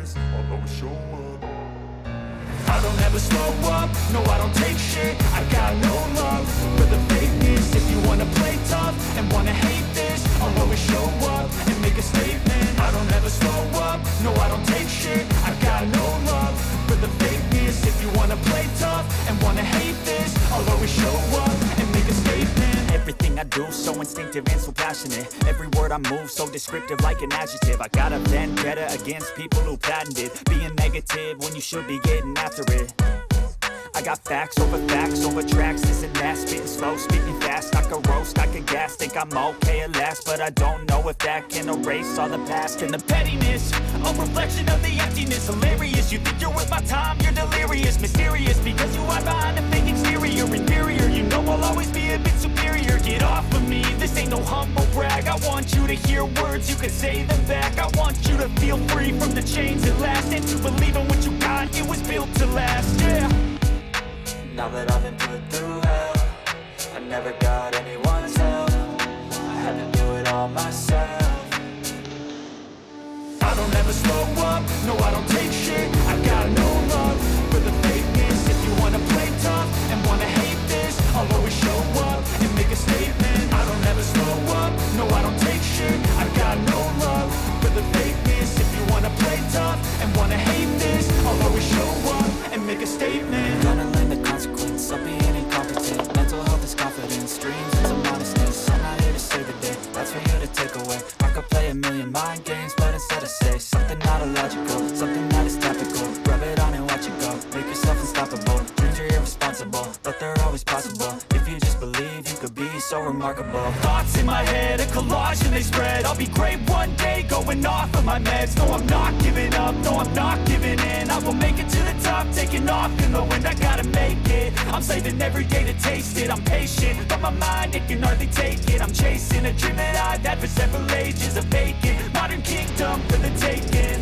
this, I'll always show up. I don't ever slow up, no I don't take shit. I got no love for the fakeness. If you wanna play tough and wanna hate this, I'll always show up and make a statement. I don't ever slow up, no I don't take shit. I got no love for the fakeness. If you wanna play tough and wanna hate this, I'll always show up and make a statement. Everything I do so instinctive and so passionate. Every word I move so descriptive like an adjective. I got a vendetta against people who patented being negative when you should be getting after it. I got facts over tracks, this and that. Spitting slow, speaking fast, I could roast, I could gas. Think I'm okay at last, but I don't know if that can erase all the past. And the pettiness, a reflection of the emptiness. Hilarious, you think you're worth my time, you're delirious. Mysterious, because you hide behind a fake exterior. Inferior, you know I'll always be a bit superior. Get off of me, this ain't no humble brag. I want you to hear words, you can say them back. I want you to feel free from the chains at last, and to believe in what you got, it was built to last, yeah. Now that I've been put through hell, I never got anyone's help. I had to do it all myself. I don't ever slow up, no I don't take shit. I got no love for the fakeness. If you wanna play tough and wanna hate this, I'll always show up and make a statement. I don't ever slow up, no I don't take shit. I got no love for the fakeness. If you wanna play tough and wanna hate this, I'll always show up and make a statement. Gonna learn the consequence of being incompetent. Mental health is confidence, dreams and some modestness. I'm not here to save the day, that's for you to take away. I could play a million mind games, but instead I say something not illogical, something that is topical. Rub it on and watch it go, make yourself unstoppable. Dreams are irresponsible, but they're always possible. If you just believe, you could be so remarkable. Thoughts in my head, a collage and they spread. I'll be great one day, going off of my meds. No, I'm not giving up, no, I'm not giving in. I will make it to the top, taking off in the wind. I gotta make it, I'm saving every day to taste it. I'm patient, but my mind, it can hardly take it. I'm chasing a dream that I've had for several ages. A vacant, modern kingdom for the taking.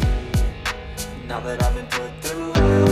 Now that I've been put through hell,